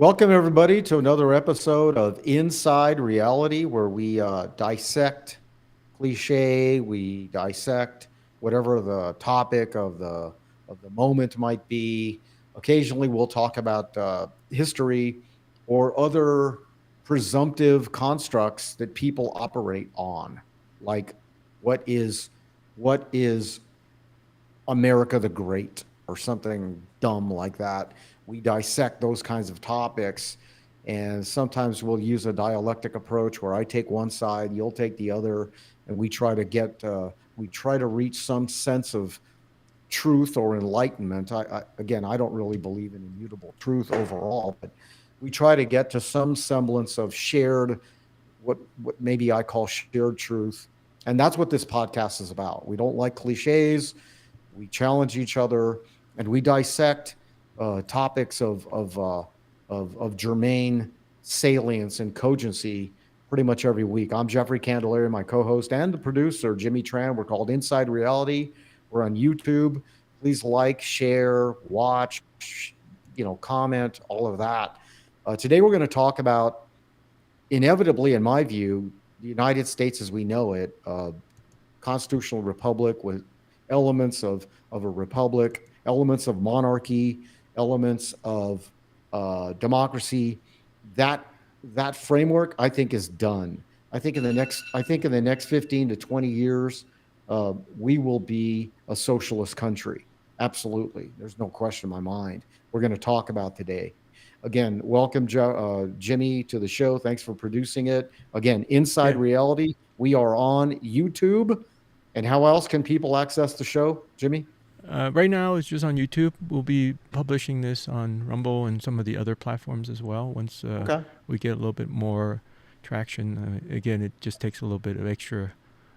Welcome, everybody, to another episode of Inside Reality, where we dissect cliche, we dissect whatever the topic of the moment might be. Occasionally, we'll talk about history or other presumptive constructs that people operate on, like what is what is America the Great or something dumb like that. We dissect those kinds of topics. And sometimes we'll use a dialectic approach where I take one side, you'll take the other, and we try to reach some sense of truth or enlightenment. Again, I don't really believe in immutable truth overall, but we try to get to some semblance of shared, what maybe I call shared truth. And that's what this podcast is about. We don't like cliches. We challenge each other, and we dissect topics of germane salience and cogency pretty much every week. I'm Jeffrey Candeller, my co-host and the producer, Jimmy Tran. We're called Inside Reality. We're on YouTube. Please like, share, watch, comment, all of that. Today we're going to talk about, inevitably, in my view, the United States as we know it, constitutional republic with elements of a republic, elements of monarchy, elements of democracy. That framework, I think, is done. I think in the next 15 to 20 years, we will be a socialist country. Absolutely, there's no question in my mind. We're going to talk about today. Again, welcome, Jimmy, to the show. Thanks for producing it. Again, Inside Reality. We are on YouTube. And how else can people access the show, Jimmy? Right now, it's just on YouTube. We'll be publishing this on Rumble and some of the other platforms as well. Once we get a little bit more traction, again, it just takes a little bit of extra,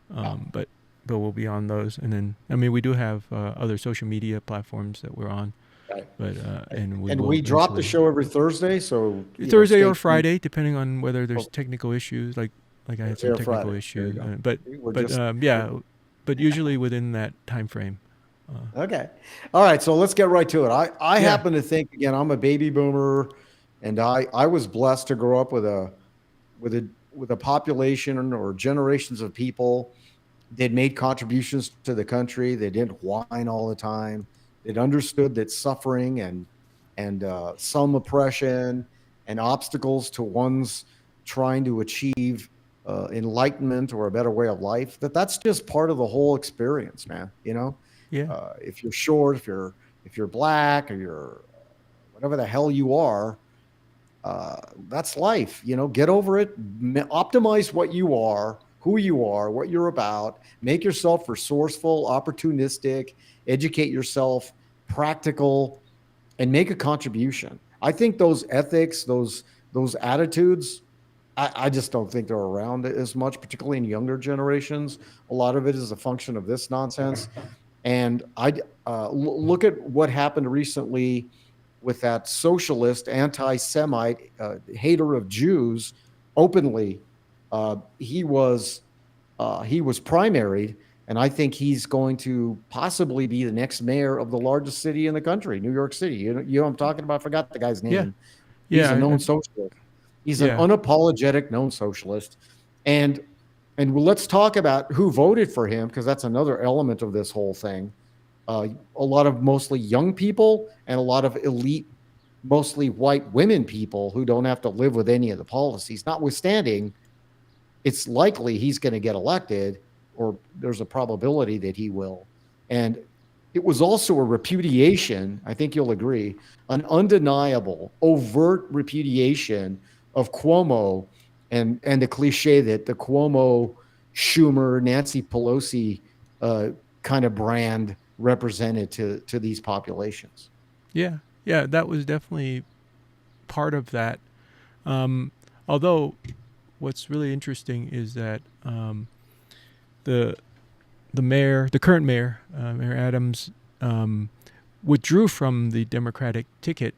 but we'll be on those. And then, we do have other social media platforms that we're on. Right. But and we drop the show every Thursday, so Thursday or Friday, depending on whether there's technical issues. Like I had some technical issues, but usually within that time frame. Okay. All right. So let's get right to it. I happen to think, again, I'm a baby boomer, and I was blessed to grow up with a population or generations of people that made contributions to the country. They didn't whine all the time. They'd understood that suffering and some oppression and obstacles to one's trying to achieve enlightenment or a better way of life, that's just part of the whole experience, man. If you're short, if you're black, or you're whatever the hell you are, that's life. Get over it. Optimize what you are, who you are, what you're about. Make yourself resourceful, opportunistic, educate yourself, practical, and make a contribution. I think those ethics, those attitudes, I just don't think they're around as much, particularly in younger generations. A lot of it is a function of this nonsense. And I look at what happened recently with that socialist, anti-Semite, hater of Jews, openly. He was primaried, and I think he's going to possibly be the next mayor of the largest city in the country, New York City. You know what I'm talking about? I forgot the guy's name. He's a known socialist. He's an unapologetic known socialist. And let's talk about who voted for him, because that's another element of this whole thing. A lot of mostly young people and a lot of elite, mostly white women people who don't have to live with any of the policies. Notwithstanding, it's likely he's going to get elected, or there's a probability that he will. And it was also a repudiation, I think you'll agree, an undeniable, overt repudiation of Cuomo and the cliche that the Cuomo, Schumer, Nancy Pelosi kind of brand represented to these populations. Yeah, that was definitely part of that. Although what's really interesting is that the current mayor, Mayor Adams, withdrew from the Democratic ticket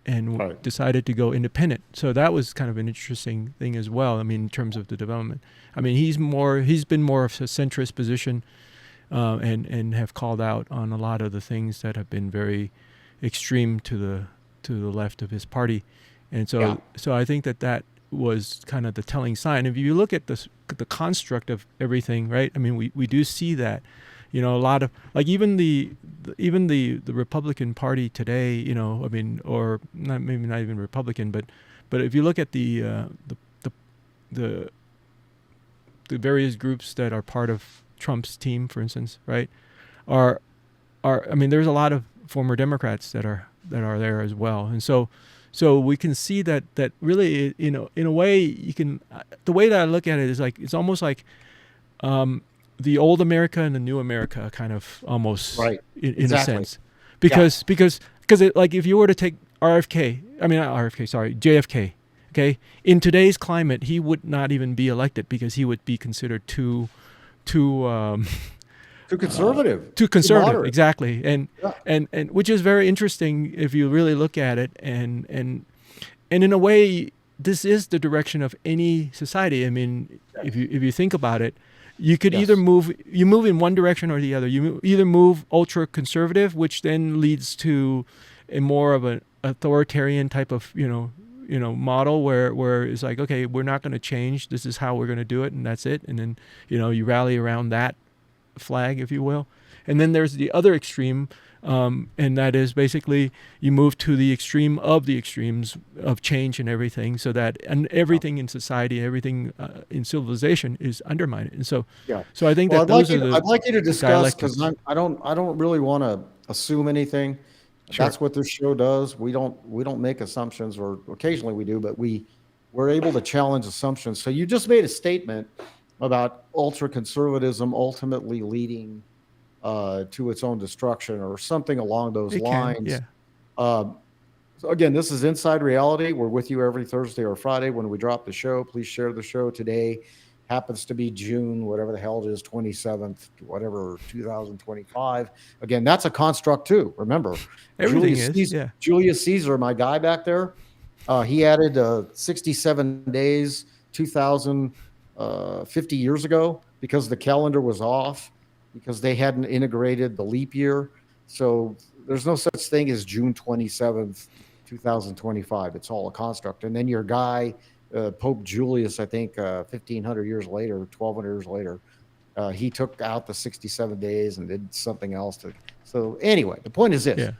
and decided to go independent. So that was kind of an interesting thing as well. In terms of the development. He's been more of a centrist position, and have called out on a lot of the things that have been very extreme to the left of his party. And Yeah. so I think that was kind of the telling sign. If you look at the construct of everything, right? I mean, we do see that, a lot of, like, even the Republican Party today, I mean, or not, maybe not even Republican, but if you look at the the various groups that are part of Trump's team, for instance, right, are I mean, there's a lot of former Democrats that are there as well, and so we can see that really, in a way, you can. The way that I look at it is like it's almost like the old America and the new America, kind of almost Right. in a Exactly. sense, Yeah. because like if you were to take RFK, I mean not RFK, sorry, JFK. Okay, in today's climate, he would not even be elected because he would be considered too Too conservative. too Too conservative, moderate. exactly, Yeah. and which is very interesting if you really look at it, and in a way, this is the direction of any society. I mean, if you think about it, you could either Yes. move in one direction or the other. Either move ultra conservative, which then leads to a more of an authoritarian type of model where it's like, okay, we're not going to change. This is how we're going to do it, and that's it. And then you rally around that flag, if you will. And then there's the other extreme, and that is basically you move to the extreme of the extremes of change and everything, so that and everything in society, everything in civilization is undermined. And Yeah. so I think Well, that those are I'd like you to discuss, because dialectics. I don't really want to assume anything. Sure. That's what this show does. We don't make assumptions, or occasionally we do, but we're able to challenge assumptions. So you just made a statement about ultra conservatism ultimately leading to its own destruction, or something along those It can, lines. yeah. Um, so again, this is Inside Reality. We're with you every Thursday or Friday when we drop the show. Please share the show. Today happens to be June, whatever the hell it is, 27th, whatever, 2025. Again, that's a construct too. Remember, Everything is, yeah. Julius Caesar, my guy back there, he added 67 days, 2050 years ago, because the calendar was off, because they hadn't integrated the leap year. So there's no such thing as June 27th, 2025. It's all a construct. And then your guy, Pope Julius, I think 1,500 years later, 1,200 years later, he took out the 67 days and did something else. So anyway, the point is this.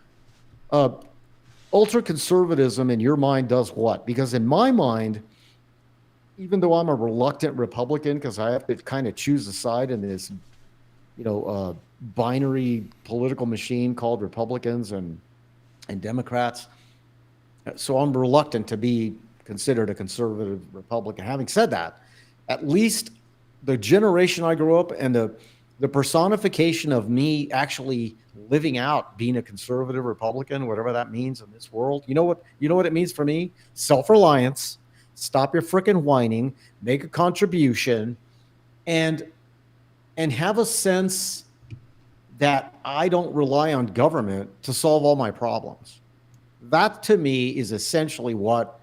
Yeah. Ultra conservatism in your mind does what? Because in my mind, even though I'm a reluctant Republican, because I have to kind of choose a side in this, binary political machine called Republicans and Democrats. So I'm reluctant to be considered a conservative Republican. Having said that, at least the generation I grew up and the personification of me actually living out being a conservative Republican, whatever that means in this world. You know what it means for me? Self-reliance. Stop your freaking whining, make a contribution, and have a sense that I don't rely on government to solve all my problems. That to me is essentially what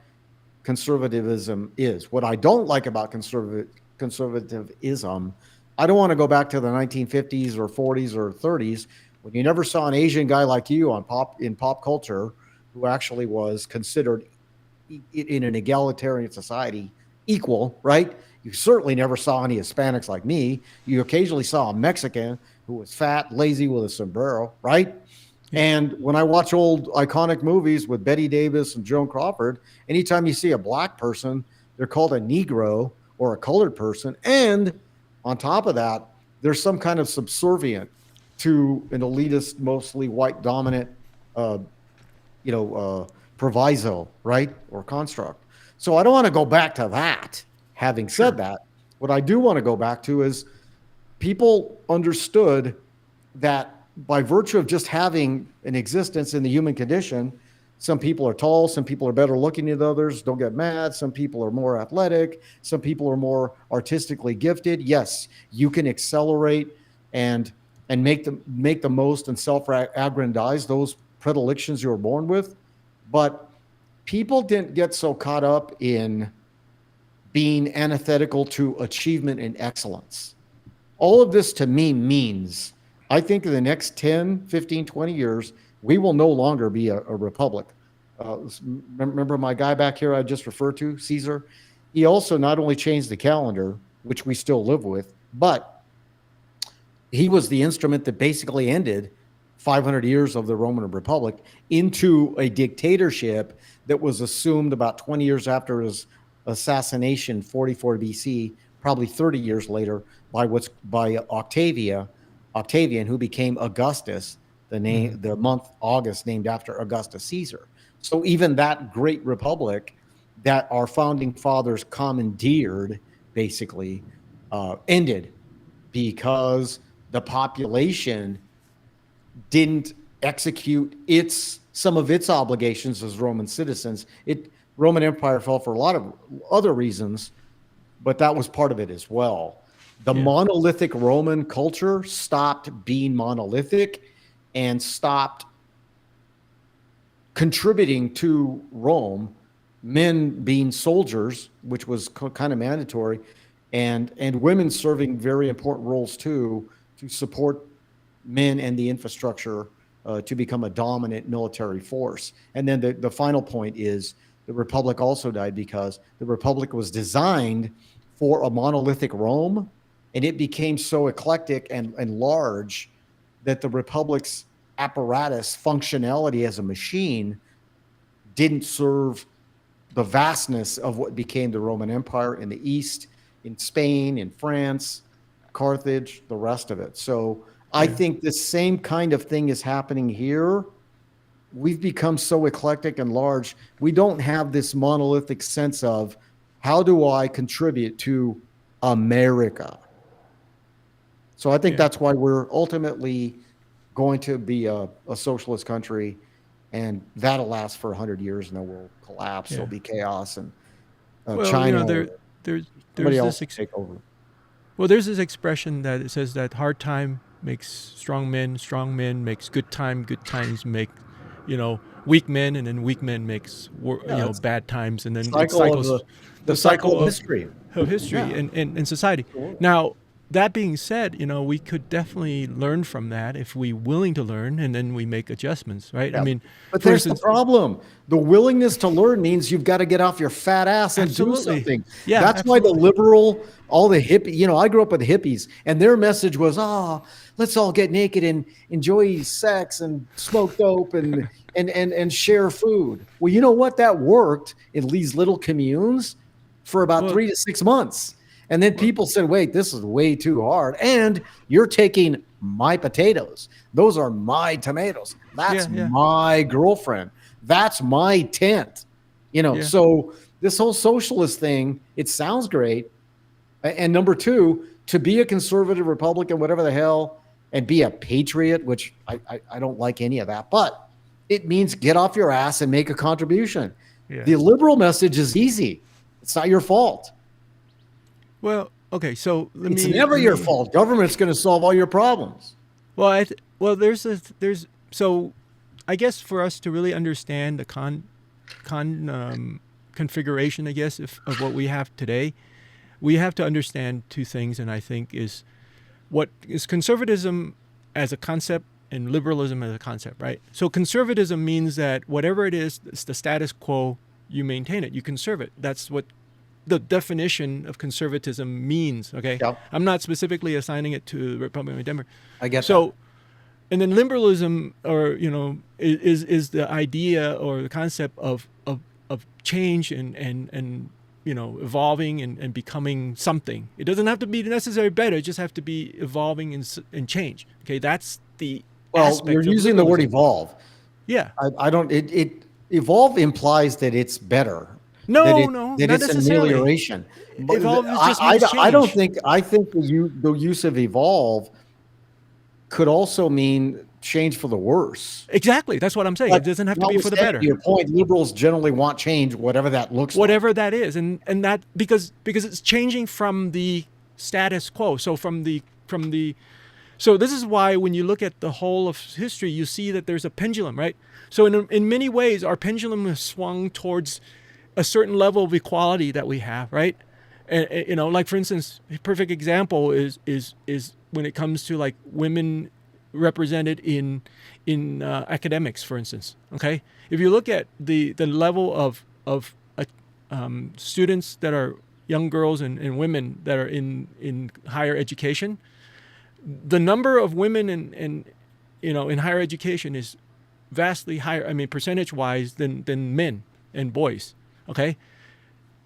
conservatism is. What I don't like about conservatism, I don't want to go back to the 1950s or 40s or 30s when you never saw an Asian guy like you in pop culture who actually was considered in an egalitarian society equal, right? You certainly never saw any Hispanics like me. You occasionally saw a Mexican who was fat, lazy with a sombrero, right? And when I watch old iconic movies with Betty Davis and Joan Crawford, anytime you see a black person, they're called a Negro or a colored person. And on top of that, there's some kind of subservient to an elitist, mostly white dominant, proviso, right? Or construct. So I don't want to go back to that. Having said that, what I do want to go back to is people understood that by virtue of just having an existence in the human condition, some people are tall, some people are better looking than others. Don't get mad. Some people are more athletic. Some people are more artistically gifted. Yes, you can accelerate and make the most and self-aggrandize those predilections you were born with. But people didn't get so caught up in being antithetical to achievement and excellence. All of this to me means I think in the next 10, 15, 20 years, we will no longer be a republic. remember my guy back here I just referred to, Caesar? He also not only changed the calendar, which we still live with, but he was the instrument that basically ended 500 years of the Roman Republic into a dictatorship that was assumed about 20 years after his assassination, 44 BC, probably 30 years later, by Octavian, who became Augustus, the month August named after Augustus Caesar. So even that great republic that our founding fathers commandeered basically ended because the population didn't execute some of its obligations as Roman citizens. Roman Empire fell for a lot of other reasons, but that was part of it as well. The monolithic Roman culture stopped being monolithic and stopped contributing to Rome, men being soldiers, which was kind of mandatory, and women serving very important roles too, to support men and the infrastructure to become a dominant military force. And then the final point is the Republic also died because the Republic was designed for a monolithic Rome, and it became so eclectic and large that the Republic's apparatus functionality as a machine didn't serve the vastness of what became the Roman Empire in the East, in Spain, in France, Carthage, the rest of it. So I think the same kind of thing is happening here. We've become so eclectic and large. We don't have this monolithic sense of how do I contribute to America? So I think that's why we're ultimately going to be a socialist country, and that'll last for 100 years, and then we'll collapse. There'll be chaos, and China. There's somebody this else will take over. Well, there's this expression that it says that hard time makes strong men makes good times make, weak men, and then weak men makes bad times, and then it cycles the cycle of history and society. Sure. Now, that being said, we could definitely learn from that if we're willing to learn, and then we make adjustments, right? Yeah. I mean, but there's the problem. The willingness to learn means you've got to get off your fat ass and do something. Yeah, that's why the liberal, all the hippie, I grew up with hippies, and their message was, let's all get naked and enjoy sex and smoke dope and share food. Well, you know what? That worked in these little communes for about 3 to 6 months. And then people said, wait, this is way too hard. And you're taking my potatoes. Those are my tomatoes. That's my girlfriend. That's my tent. So this whole socialist thing, it sounds great. And number two, to be a conservative Republican, whatever the hell, and be a patriot, which I don't like any of that, but it means get off your ass and make a contribution. Yeah. The liberal message is easy. It's not your fault. Well, okay, so it's never your fault. Government's going to solve all your problems. Well, so I guess for us to really understand the configuration, I guess, of what we have today, we have to understand two things, and I think is what is conservatism as a concept and liberalism as a concept, right? So conservatism means that whatever it is, it's the status quo, you maintain it, you conserve it. That's what the definition of conservatism means, okay? Yep. I'm not specifically assigning it to the Republic of Denmark. I guess so. And then liberalism, or is the idea or the concept of change and evolving and becoming something. It doesn't have to be necessarily better. It just have to be evolving and change. Okay, that's the aspect. You're using the word evolve. Yeah, I don't. It evolve implies that it's better. No, that not it's necessarily. amelioration. Evolve just means change. I don't think. I think the use of evolve could also mean change for the worse. Exactly, that's what I'm saying. It doesn't have to be for the better. To your point, liberals generally want change, whatever that looks like. Whatever that is, and that because it's changing from the status quo. So so this is why when you look at the whole of history, you see that there's a pendulum, right? So in many ways, our pendulum has swung towards a certain level of equality that we have, right? And like for instance, a perfect example is when it comes to like women represented in academics, for instance. Okay, if you look at the level of students that are young girls and women that are in higher education, the number of women in higher education is vastly higher. I mean, percentage wise than men and boys. Okay,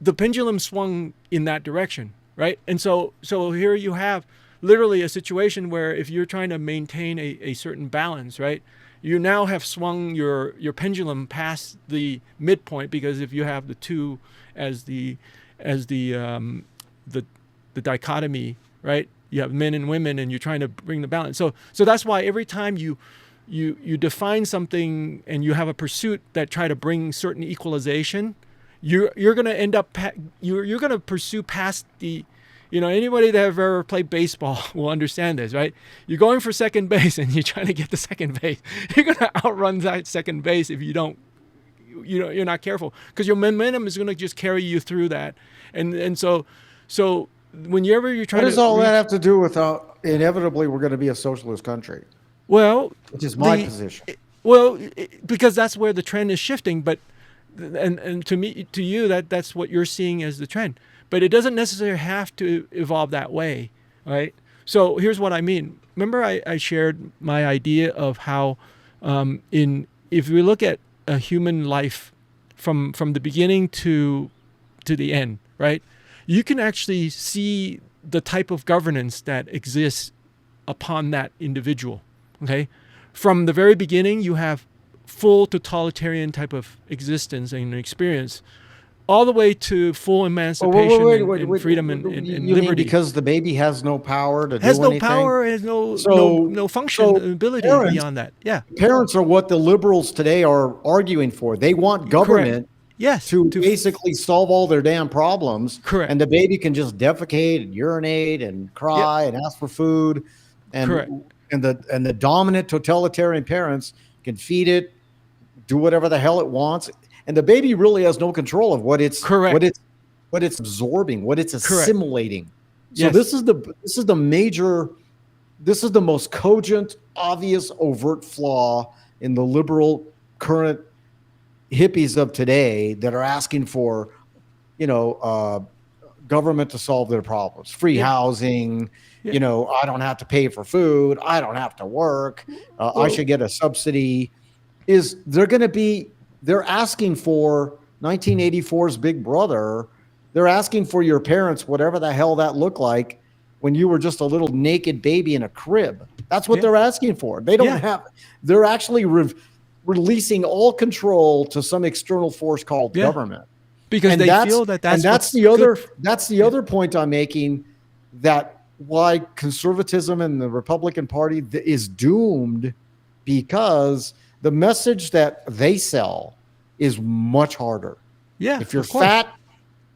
the pendulum swung in that direction, right? And so here you have literally a situation where if you're trying to maintain a certain balance, right, you now have swung your pendulum past the midpoint, because if you have the two as the dichotomy, right, you have men and women, and you're trying to bring the balance. So that's why every time you define something and you have a pursuit that try to bring certain equalization, you're going to end up you're going to pursue past the, anybody that have ever played baseball will understand this, right? You're going for second base and you're trying to get the second base. You're going to outrun that second base if you don't, you're not careful, because your momentum is going to just carry you through that. And so whenever you're trying to... What does all that have to do with how inevitably we're going to be a socialist country? Well, which is my position. Well, because that's where the trend is shifting, but and to you that's what you're seeing as the trend. But it doesn't necessarily have to evolve that way, right? So here's what I mean. Remember I shared my idea of how if we look at a human life from the beginning to the end, right? You can actually see the type of governance that exists upon that individual, okay? From the very beginning, you have full totalitarian type of existence and experience, all the way to full emancipation and freedom and you liberty. Mean because the baby has no power to has do no anything? Power, has no function, ability beyond that. Yeah. Parents are what the liberals today are arguing for. They want government to basically solve all their damn problems. Correct. And the baby can just defecate and urinate and cry and ask for food. And the dominant totalitarian parents can feed it, do whatever the hell it wants. And the baby really has no control of what it's absorbing, what it's assimilating. So this is the most cogent, obvious, overt flaw in the liberal current hippies of today that are asking for, government to solve their problems, free housing. I don't have to pay for food. I don't have to work. I should get a subsidy. They're asking for 1984's Big Brother. They're asking for your parents, whatever the hell that looked like when you were just a little naked baby in a crib. That's what they're asking for. They don't have. They're actually releasing all control to some external force called government, because they feel that's the other point I'm making. That why conservatism and the Republican Party is doomed, because the message that they sell is much harder. Yeah. If you're fat,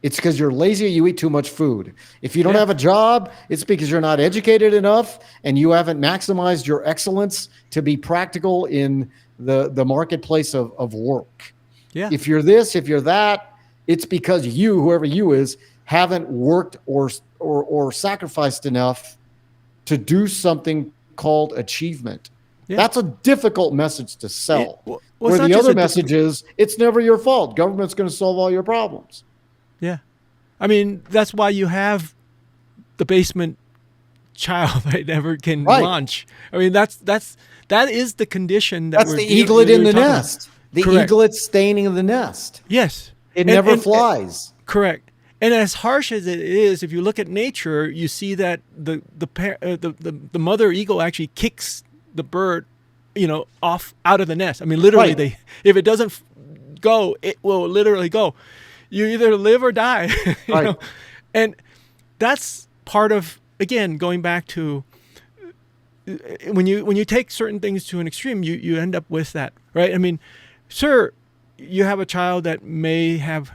it's because you're lazy or you eat too much food. If you don't have a job, it's because you're not educated enough and you haven't maximized your excellence to be practical in the marketplace of work. Yeah. If you're this, if you're that, it's because you, whoever you is, haven't worked or sacrificed enough to do something called achievement. Yeah. That's a difficult message to sell. Where the other message is, it's never your fault. Government's going to solve all your problems. Yeah. I mean, that's why you have the basement child that never can launch. I mean, that is the condition that's the eaglet in the nest. The eaglet staining of the nest. Yes. It never flies. Correct. And as harsh as it is, if you look at nature, you see that the mother eagle actually kicks the bird, off out of the nest. I mean, literally, if it doesn't go, it will literally go. You either live or die. you know? And that's part of, again, going back to when you take certain things to an extreme, you end up with that, right? I mean, sure, you have a child that may have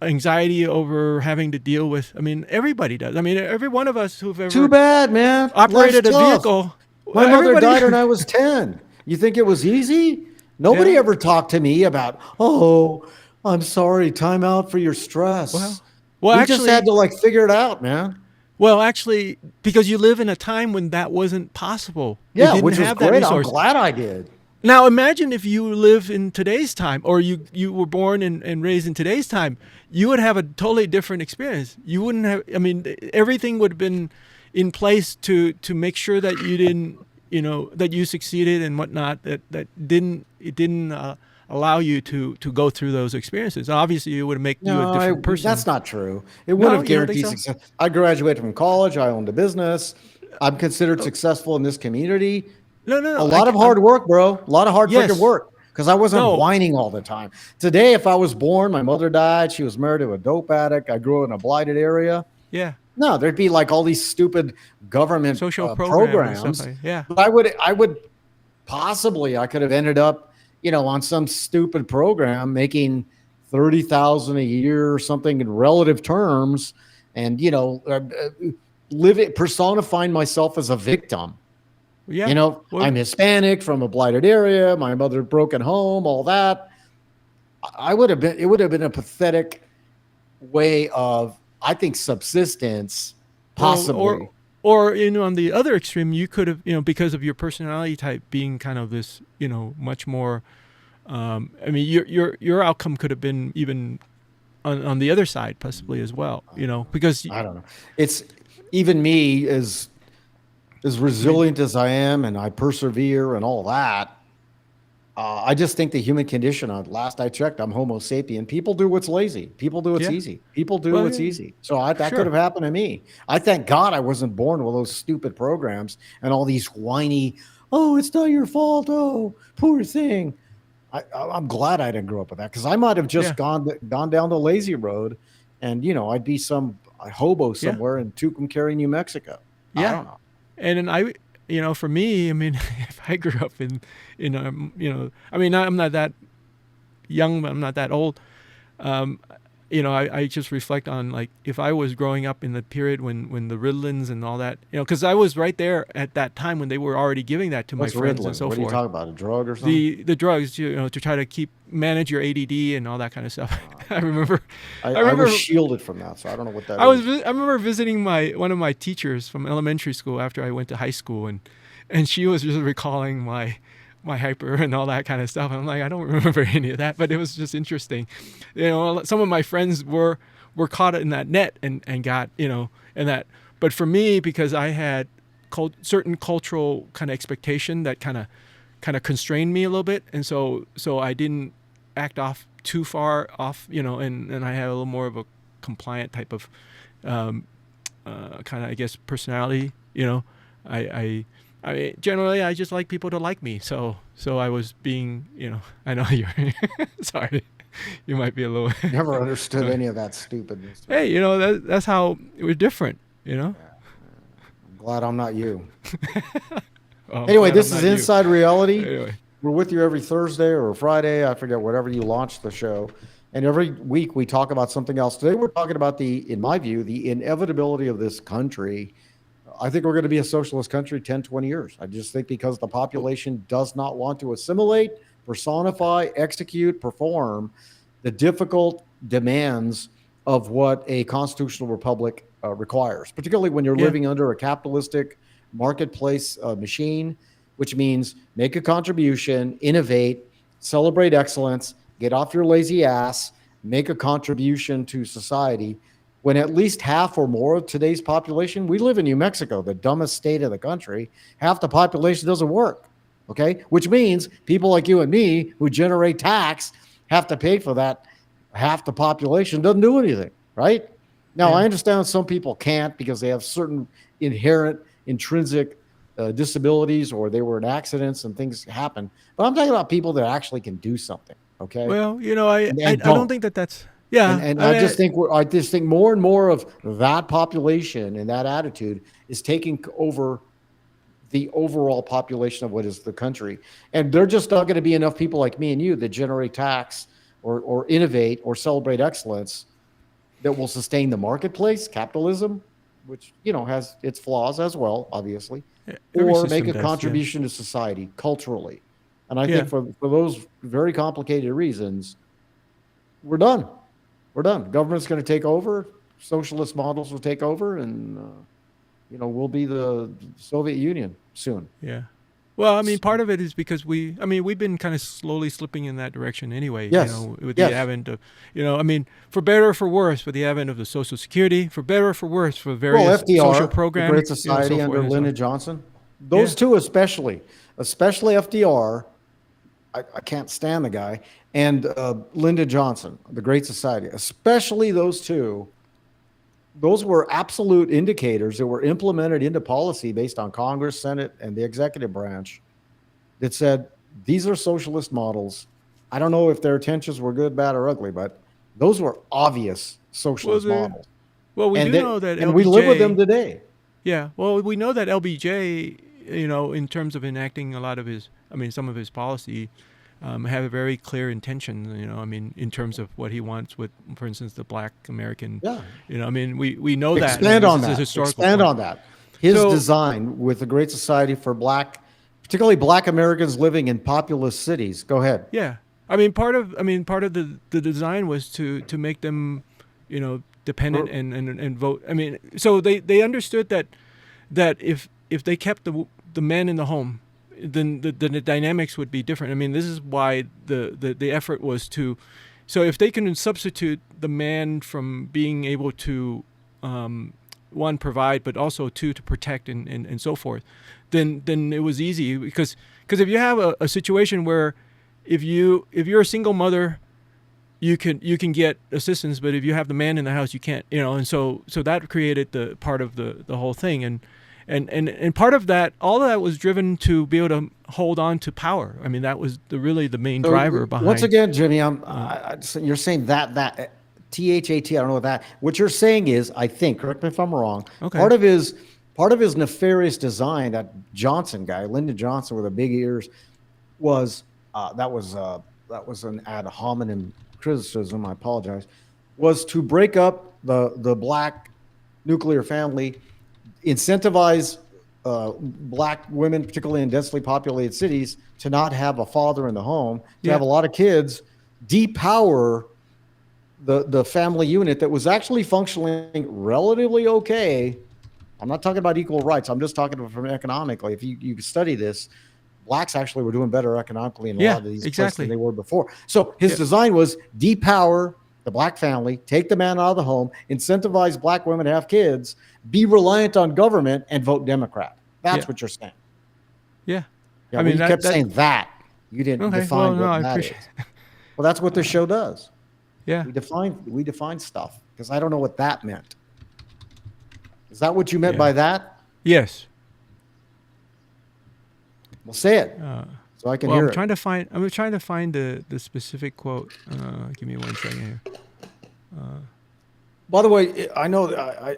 anxiety over having to deal with. I mean, everybody does. I mean, every one of us who've ever too bad, man, operated a vehicle. My mother died when I was 10. You think it was easy? Nobody ever talked to me about, oh, I'm sorry, time out for your stress. Well, we actually, just had to figure it out, man. Well, actually, because you live in a time when that wasn't possible. You Yeah, didn't which was have that great. I'm resource. glad I did. Now imagine if you live in today's time, or you were born and raised in today's time, you would have a totally different experience. You wouldn't have. I mean, everything would have been in place to make sure that you didn't, that you succeeded and whatnot. That didn't allow you to go through those experiences. Obviously, it would make you a No, different person. that's not true. It would No, have you don't think guaranteed so? success. I graduated from college. I owned a business. I'm considered successful in this community. No, no, A no. lot of hard work, bro. A lot of hard freaking Yes. work because I wasn't No. whining all the time. Today, if I was born, my mother died. She was married to a dope addict. I grew up in a blighted area. Yeah. No, there'd be like all these stupid government Social programs and stuff programs. like yeah. But I would possibly, I could have ended up, on some stupid program making 30,000 a year or something in relative terms, and live it, personifying myself as a victim. Yeah. Well, I'm Hispanic from a blighted area. My mother broken home, all that. It would have been a pathetic way of, I think, subsistence, well, possibly. or on the other extreme, you could have, because of your personality type being kind of this, much more. I mean, your outcome could have been even on the other side, possibly as well. Because I don't know. It's even me as resilient as I am, and I persevere and all that. I just think the human condition. Last I checked, I'm Homo sapien. People do what's lazy. People do what's yeah. easy. People do Well, what's yeah, easy. So that could sure. have happened to me. I thank God I wasn't born with those stupid programs and all these whiny. Oh, it's not your fault. Oh, poor thing. I'm glad I didn't grow up with that because I might have just Yeah. gone down the lazy road, and I'd be some hobo Yeah. somewhere in Tucumcari, New Mexico. I Yeah. don't know. And then for me, I mean, if I grew up I mean, I'm not that young, but I'm not that old. Um, I just reflect on, like, if I was growing up in the period when the Ritalins and all that, because I was right there at that time when they were already giving that to my What's friends and Ritalin? so What are you forth. talking about? A drug or something? The drugs, to try to manage your ADD and all that kind of stuff. I remember, I, I I remember was shielded from that, so I don't know what that I was is. I remember visiting one of my teachers from elementary school after I went to high school, and she was just recalling my hyper and all that kind of stuff. And I'm like, I don't remember any of that, but it was just interesting. Some of my friends were caught in that net and got, and that. But for me, because I had certain cultural kind of expectation that kind of constrained me a little bit, and so I didn't act off too far off, and I had a little more of a compliant type of kind of, I guess, personality. I mean, generally I just like people to like me, so I was being, I know you're sorry, you might be a little Never understood any of that stupidness. hey, that's how we're different. I'm glad I'm not you. Oh, I'm Anyway, glad this I'm is not you. Inside Reality. Anyway, We're with you every Thursday or Friday. I forget, whatever you launch the show. And every week we talk about something else. Today we're talking about in my view, the inevitability of this country. I think we're going to be a socialist country 10, 20 years. I just think because the population does not want to assimilate, personify, execute, perform the difficult demands of what a constitutional republic requires, particularly when you're yeah, living under a capitalistic marketplace machine, which means make a contribution, innovate, celebrate excellence, get off your lazy ass, make a contribution to society. When at least half or more of today's population, we live in New Mexico, the dumbest state of the country, half the population doesn't work. Okay. Which means people like you and me who generate tax have to pay for that. Half the population doesn't do anything. Right. Now, yeah, I understand some people can't because they have certain inherent, intrinsic disabilities, or they were in accidents and things happen. But I'm talking about people that actually can do something. Okay. well, I And don't don't. think that's And yeah. and I mean, I just think more and more of that population and that attitude is taking over the overall population of what is the country. And there just not going to be enough people like me and you that generate tax or innovate or celebrate excellence that will sustain the marketplace, capitalism, which has its flaws as well, obviously, every or make system a does. Yeah, contribution to society culturally. And I yeah, think for those very complicated reasons, we're done. We're done. Government's going to take over. socialist models will take over, and we'll be the Soviet Union soon. Yeah. Well, I mean, part of it is because we've been kind of slowly slipping in that direction anyway, Yes. with the Yes. advent of, for better or for worse, with the advent of the Social Security, for better or for worse, for Well, various social FDR, the programs, Great so Society forth under and so Lyndon on. Johnson, Yeah. those two especially FDR. I can't stand the guy, and Lyndon Johnson, the Great Society, especially those two. Those were absolute indicators that were implemented into policy based on Congress, Senate, and the executive branch that said these are socialist models. I don't know if their intentions were good, bad, or ugly, but those were obvious Well, socialist models, we and do know that we live with them LBJ. today. Yeah. Well, we know that LBJ, in terms of enacting a lot of some of his policy, have a very clear intention. In terms of what he wants with, for instance, the Black American. Yeah. We know that. Expand This on is a that. historical Expand point. on that. His So design with the Great Society for particularly Black Americans living in populous cities. Go ahead. yeah, part of the design was to make them, dependent and vote. So they understood that if they kept the men in the home, then the dynamics would be different. This is why the effort was to, so if they can substitute the man from being able to, one, provide, but also two, to protect and so forth, then it was easy, because if you have a situation where if you're a single mother, you can get assistance, but if you have the man in the house, you can't, and so that created the part of the whole thing, and part of that, all of that was driven to be able to hold on to power. That was really the main driver behind. Once again, Jimmy, you're saying that THAT. I don't know what that. What you're saying is, I think. Correct me if I'm wrong. Okay. Part of his nefarious design, that Johnson guy, Lyndon Johnson with the big ears, was that was an ad hominem criticism. I apologize. Was to break up the Black nuclear family, incentivize Black women, particularly in densely populated cities, to not have a father in the home, to have a lot of kids, depower the family unit that was actually functioning relatively okay. I'm not talking about equal rights. I'm just talking about from economically. If you study this, Blacks actually were doing better economically in a lot of these places than they were before. So his design was depower the Black family, take the man out of the home, incentivize Black women to have kids, be reliant on government, and vote Democrat. That's what you're saying. Yeah. You kept saying that. You didn't define what that is. Well, that's what this show does. Yeah. We define stuff, because I don't know what that meant. Is that what you meant by that? Yes. Well, say it so I can hear I'm it. trying to find the specific quote. Give me 1 second here. By the way, I know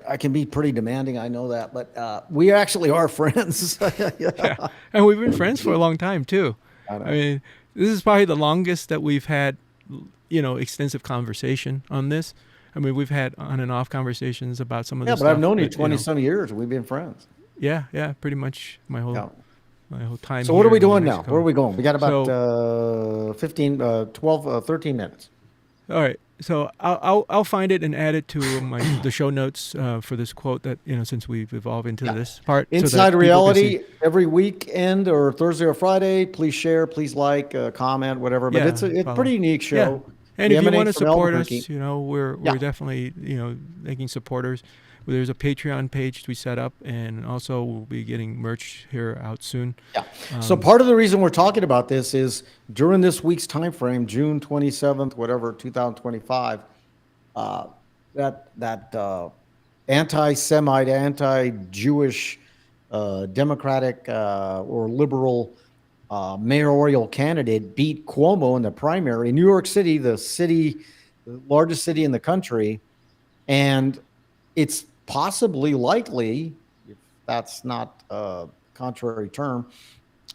I can be pretty demanding. I know that, but we actually are friends. Yeah. And we've been friends for a long time too. I This is probably the longest that we've had, extensive conversation on this. We've had on and off conversations about some of this stuff. Yeah, but I've known you 20-some years. We've been friends. Yeah, pretty much my whole time. So what are we doing now? Mexico. Where are we going? We got about 13 minutes. All right. So I'll find it and add it to the show notes for this quote that, since we've evolved into this part. Inside Reality, every weekend or Thursday or Friday. Please share, please like, comment, whatever. But it's a pretty unique show. Yeah. And if you want to support us, Albuquerque. we're definitely, making supporters. There's a Patreon page we set up, and also we'll be getting merch here out soon. Yeah. So part of the reason we're talking about this is during this week's time frame, June 27th, whatever, 2025, that anti-Semite, anti-Jewish, Democratic or liberal mayoral candidate beat Cuomo in the primary in New York City, the largest city in the country, and it's possibly likely, if that's not a contrary term,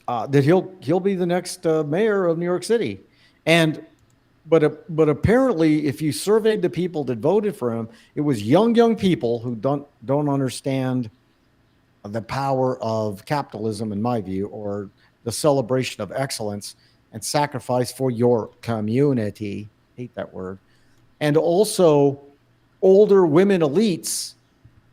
that he'll be the next mayor of New York City. But apparently, if you surveyed the people that voted for him, it was young people who don't understand the power of capitalism, in my view, or the celebration of excellence and sacrifice for your community. Hate that word. And also older women elites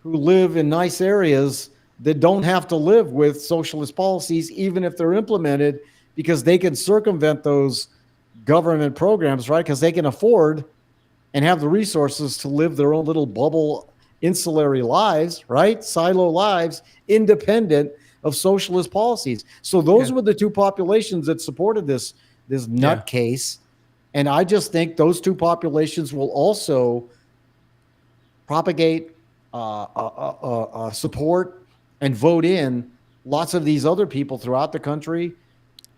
who live in nice areas that don't have to live with socialist policies, even if they're implemented, because they can circumvent those government programs, right? Because they can afford and have the resources to live their own little bubble, insulary lives, right? Silo lives, independent of socialist policies. So those were the two populations that supported this nutcase. And I just think those two populations will also propagate, support, and vote in lots of these other people throughout the country.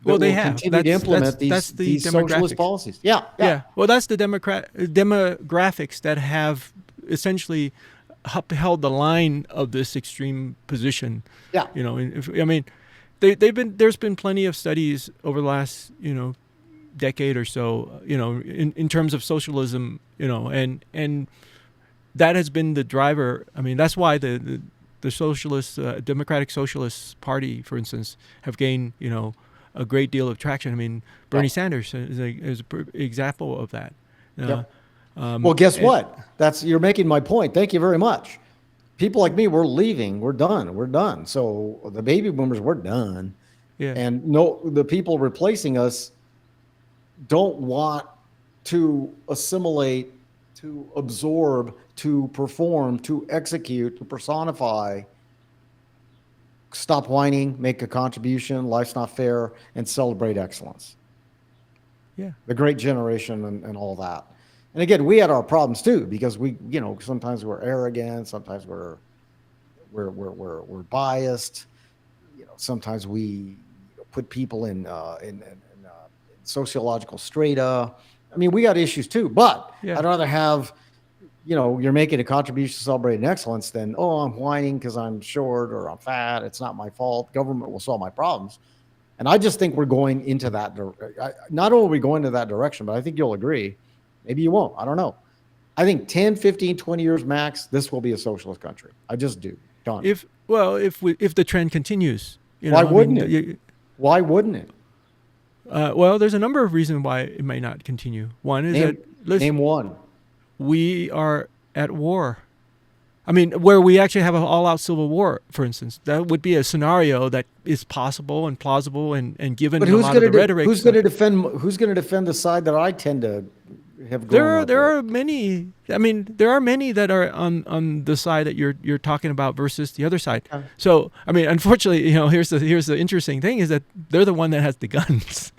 Well, they will have. continue to implement That's the these socialist demographics. policies. Yeah. Well, that's the demographics that have essentially upheld the line of this extreme position. Yeah. You know, I mean, there's been plenty of studies over the last, decade or so, in terms of socialism, and that has been the driver. I mean, that's why the socialist, Democratic Socialist Party, for instance, have gained, a great deal of traction. I mean, Bernie Sanders is an example of that. Well, guess what? You're making my point. Thank you very much. People like me, we're leaving. We're done. So the baby boomers, we're done. Yeah. And the people replacing us don't want to assimilate, to absorb, to perform, to execute, to personify. Stop whining, make a contribution, life's not fair, and celebrate excellence. Yeah. The great generation and all that. And again, we had our problems too, because we, sometimes we're arrogant, sometimes we're biased. Sometimes we put people in sociological strata. I mean, we got issues too, but I'd rather have, you're making a contribution to celebrating excellence than, I'm whining because I'm short or I'm fat. It's not my fault. Government will solve my problems. And I just think we're going into that. Not only are we going to that direction, but I think you'll agree. Maybe you won't. I don't know. I think 10, 15, 20 years max, this will be a socialist country. I just do. Done. If the trend continues, why wouldn't it? Why wouldn't it? Well, there's a number of reasons why it may not continue. One is name one. We are at war. I mean, where we actually have an all-out civil war, for instance. That would be a scenario that is possible and plausible and given a lot of the rhetoric. Who's going to defend the side that I tend to have grown up There are many. I mean, there are many that are on the side that you're talking about versus the other side. So, I mean, unfortunately, here's the interesting thing is that they're the one that has the guns.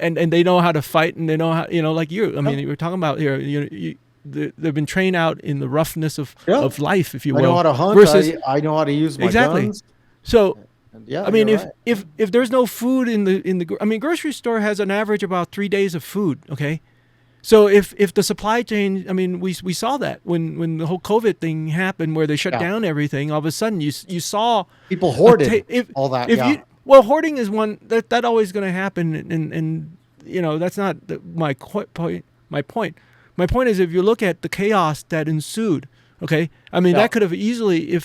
And they know how to fight, and they know how, like you. I mean, you were talking about here. They've been trained out in the roughness of life, if you will. I know how to hunt. I know how to use my guns. So. Yeah, I mean, if there's no food in the grocery store has an average about 3 days of food. Okay, so if the supply chain, I mean, we saw that when the whole COVID thing happened, where they shut down everything. All of a sudden, you saw people hoarded all that. Hoarding is one that always going to happen, and that's not my point. My point is, if you look at the chaos that ensued, okay, I mean that could have easily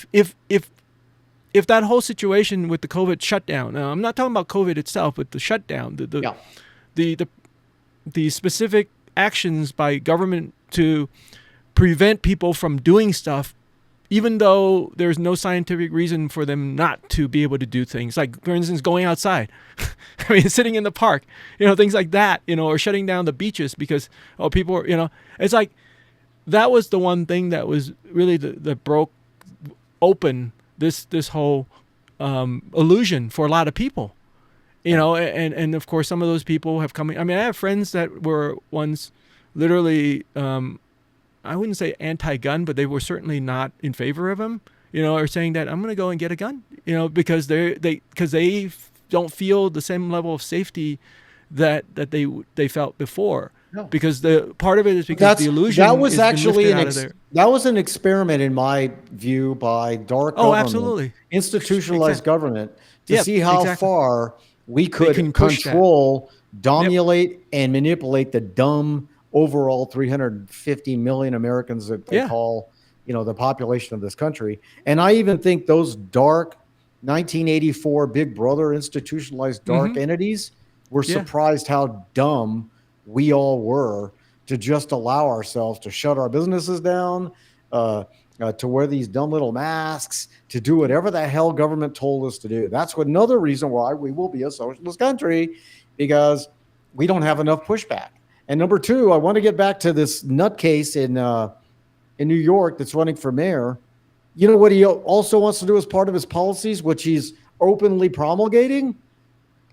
if that whole situation with the COVID shutdown, now I'm not talking about COVID itself, but the shutdown, the specific actions by government to prevent people from doing stuff, even though there's no scientific reason for them not to be able to do things, like, for instance, going outside. I mean, sitting in the park, things like that, or shutting down the beaches because, people are, it's like, that was the one thing that was really that broke open this whole illusion for a lot of people, and of course some of those people have come. I mean, I have friends that were once literally, I wouldn't say anti-gun, but they were certainly not in favor of them, or saying that I'm going to go and get a gun, because they don't feel the same level of safety that they felt before. No. Because the part of it is because the illusion that was actually that was an experiment, in my view, by dark government, absolutely, institutionalized government, to see how far we could control, dominate, and manipulate the dumb overall 350 million Americans that they call, the population of this country. And I even think those dark 1984 Big Brother institutionalized dark entities were surprised how dumb we all were to just allow ourselves to shut our businesses down, to wear these dumb little masks, to do whatever the hell government told us to do. That's another reason why we will be a socialist country, because we don't have enough pushback. And number two, I want to get back to this nutcase in New York that's running for mayor. You know what he also wants to do as part of his policies, which he's openly promulgating?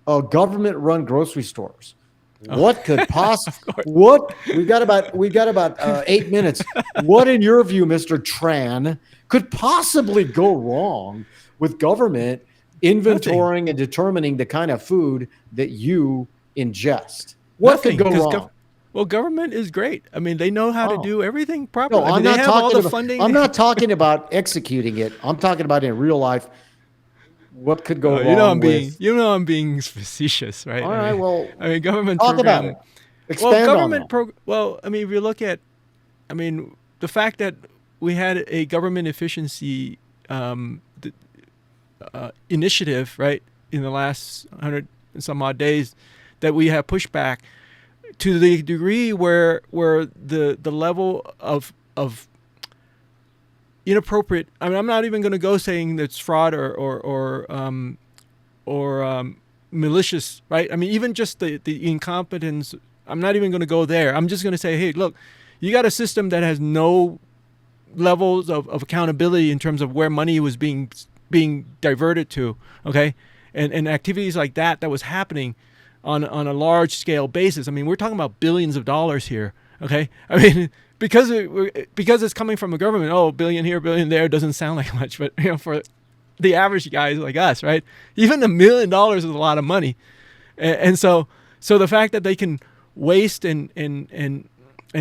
Government-run grocery stores. What could possibly? What we've got about 8 minutes. What, in your view, Mr. Tran, could possibly go wrong with government inventorying and determining the kind of food that you ingest? What could go wrong? Well, government is great. I mean, they know how to do everything properly. No, they have all the funding. I'm not talking about executing it. I'm talking about in real life. What could go wrong? I'm being facetious, right? All right. Well, I mean, government talk program. about it. Expand on that. Well, I mean, if you look at, I mean, the fact that we had a government efficiency initiative, right, in the last 100 and some odd days, that we have pushback to the degree where the level of inappropriate. I mean, I'm not even going to go saying that's fraud or malicious, right? I mean, even just the incompetence. I'm not even going to go there. I'm just going to say, hey, look, you got a system that has no levels of accountability in terms of where money was being diverted to, okay, and activities like that was happening on a large scale basis. I mean, we're talking about billions of dollars here, okay? I mean, because it's coming from a government, a billion here, billion there, doesn't sound like much, but for the average guys like us, right? Even $1 million is a lot of money, and so the fact that they can waste and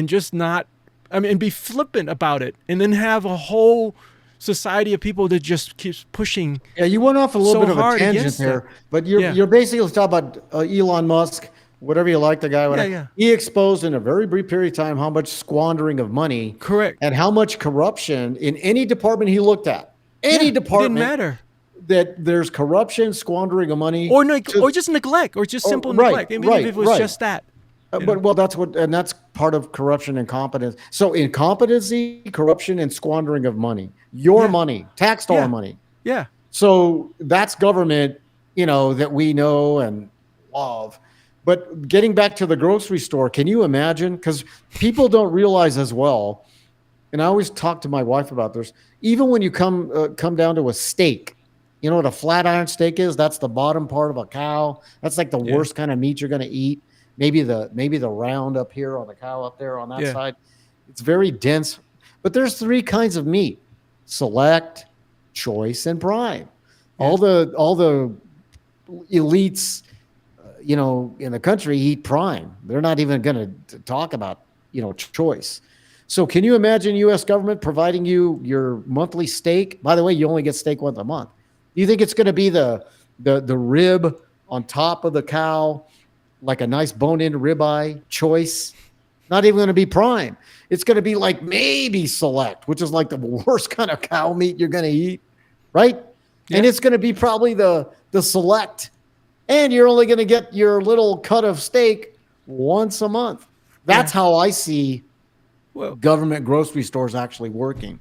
just not, I mean, and be flippant about it, and then have a whole society of people that just keeps pushing. Yeah, you went off a little bit of a tangent there, but you're basically talking about Elon Musk, whatever you like, the guy. Yeah. He exposed in a very brief period of time how much squandering of money, correct, and how much corruption in any department he looked at. Any department, it didn't matter that there's corruption, squandering of money, or just neglect, or just simple neglect. I mean, if it was just that. That's part of corruption, incompetence. So incompetency, corruption, and squandering of money, money, taxed our money. Yeah. So that's government, that we know and love. But getting back to the grocery store, can you imagine? Because people don't realize as well, and I always talk to my wife about this. Even when you come down to a steak, you know what a flat iron steak is? That's the bottom part of a cow. That's like the worst kind of meat you're going to eat. Maybe the round up here on the cow up there on that side. It's very dense. But there's 3 kinds of meat: select, choice, and prime. Yeah. All the elites, in the country eat prime. They're not even going to talk about, choice. So can you imagine U.S. government providing you your monthly steak? By the way, you only get steak once a month. Do you think it's going to be the rib on top of the cow, like a nice bone-in ribeye choice? Not even going to be prime. It's going to be like maybe select, which is like the worst kind of cow meat you're going to eat, right? Yeah. And it's going to be probably the select, and you're only going to get your little cut of steak once a month. That's how I see government grocery stores actually working.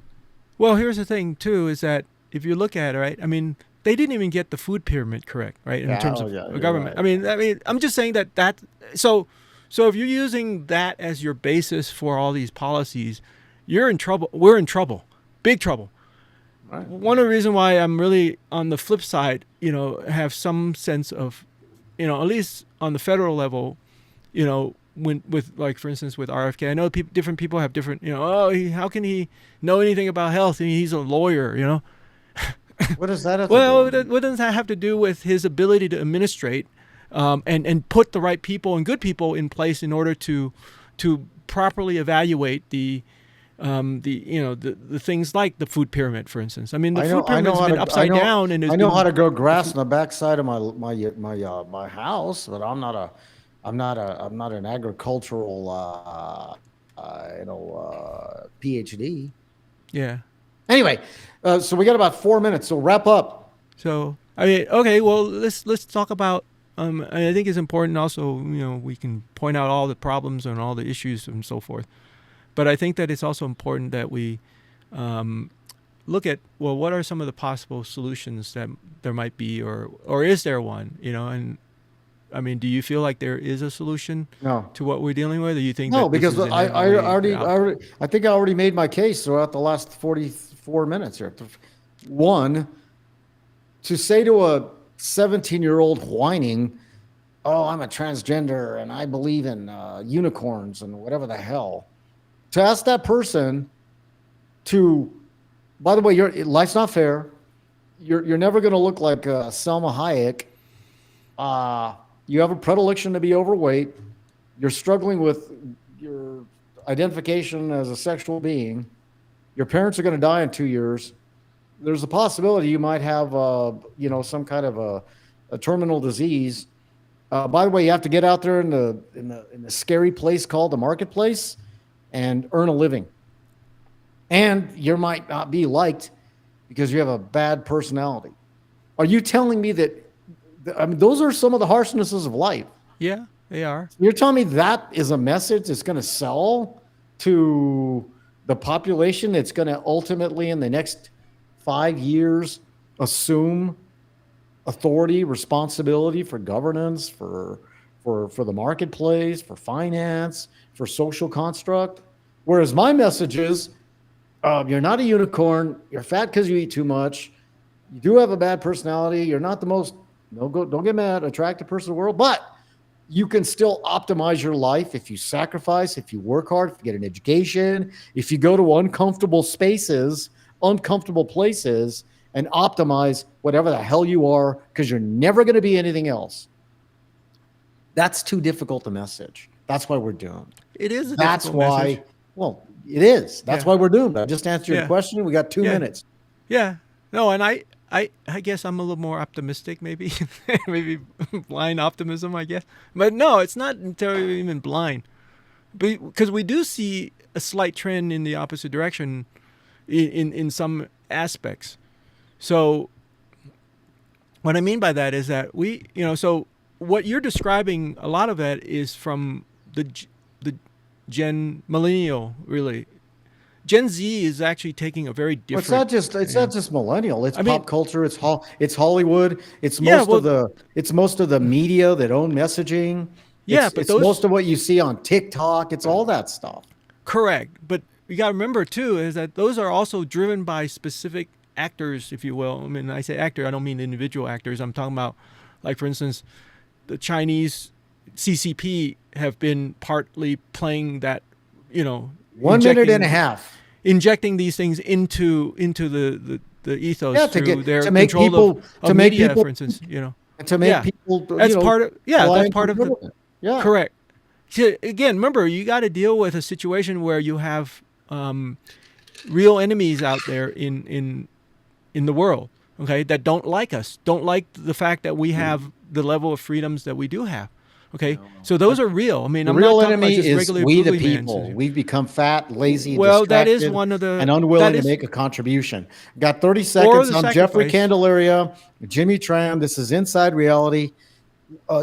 Well, here's the thing too, is that if you look at it, right, I mean, they didn't even get the food pyramid correct, right, in terms of government. Right. I mean, I'm just saying that so if you're using that as your basis for all these policies, you're in trouble. We're in trouble, big trouble. Right. One of the reasons why I'm really on the flip side, have some sense of, at least on the federal level, with, like, for instance, with RFK, I know different people have different, how can he know anything about health? I mean, he's a lawyer, What does that have to do with? What does that have to do with his ability to administrate and put the right people and good people in place in order to properly evaluate the things like the food pyramid, for instance. I mean, the food pyramid's been upside down, and I know how to grow grass on the backside of my house, but I'm not an agricultural PhD. Yeah. Anyway, so we got about 4 minutes, so wrap up. So I mean, okay, well, let's talk about And I think it's important also, we can point out all the problems and all the issues and so forth. But I think that it's also important that we look at, well, what are some of the possible solutions that there might be, or is there one? And I mean, do you feel like there is a solution No. to what we're dealing with? Or you think No, that this because is I think I already made my case throughout the last 44 minutes here. One, to say to a 17-year-old whining, "Oh, I'm a transgender and I believe in unicorns and whatever the hell," to ask that person to, by the way, life's not fair. You're never going to look like Selma Hayek. You have a predilection to be overweight. You're struggling with your identification as a sexual being. Your parents are going to die in 2 years. There's a possibility you might have, some kind of a terminal disease. By the way, you have to get out there in the scary place called the marketplace and earn a living. And you might not be liked because you have a bad personality. Are you telling me that? I mean, those are some of the harshnesses of life. Yeah, they are. You're telling me that is a message that's going to sell to the population that's going to ultimately, in the next 5 years, assume authority, responsibility for governance, for the marketplace, for finance, for social construct? Whereas my message is, you're not a unicorn. You're fat because you eat too much. You do have a bad personality. You're not the most, don't get mad, attractive person in the world, but you can still optimize your life if you sacrifice, if you work hard, if you get an education, if you go to uncomfortable spaces, uncomfortable places, and optimize whatever the hell you are, because you're never going to be anything else. That's too difficult to message. That's why we're doomed. It is a That's difficult why, message. well, it is. That's why we're doomed. I just answered your question. We got 2 minutes. Yeah. No, and I guess I'm a little more optimistic, maybe. Maybe blind optimism, I guess. But no, it's not entirely even blind. Because we do see a slight trend in the opposite direction in some aspects. So what I mean by that is that so what you're describing, a lot of that is from the millennial, really. Gen Z is actually taking a very different. Well, it's not just millennial. It's pop culture. It's Hollywood. It's most of the media that own messaging. It's most of what you see on TikTok. It's all that stuff. Correct, but you got to remember too is that those are also driven by specific actors, if you will. I mean, I say actor, I don't mean individual actors. I'm talking about, like, for instance, the Chinese CCP have been partly playing that, 1 minute and a half, injecting these things into the ethos through their to make control people of media, for instance, to make people. That's part of the. Yeah. Correct. So again, remember, you got to deal with a situation where you have real enemies out there in the world, okay, that don't like us, don't like the fact that we have the level of freedoms that we do have. Okay, so those are real. I mean, the I'm real not enemy about is we the people. We've become fat, lazy, that is one of the and unwilling to make a contribution. Got 30 seconds on Jeffrey Candeller, Jimmy Tran. This is Inside Reality.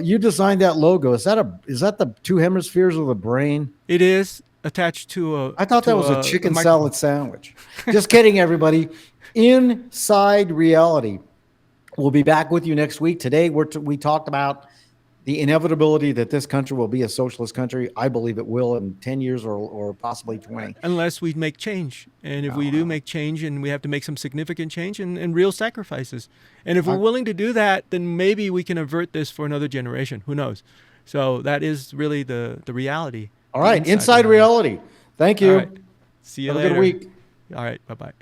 You designed that logo. Is that the two hemispheres of the brain? It is attached to a. I thought that was a chicken salad sandwich. Just kidding, everybody. Inside Reality. We'll be back with you next week. Today we talked about the inevitability that this country will be a socialist country. I believe it will in 10 years or possibly 20. Unless we make change. And if we do make change, and we have to make some significant change and real sacrifices. And if we're willing to do that, then maybe we can avert this for another generation. Who knows? So that is really the reality. All right. Inside reality. Thank you. All right. See you later. Have a good week. All right. Bye-bye.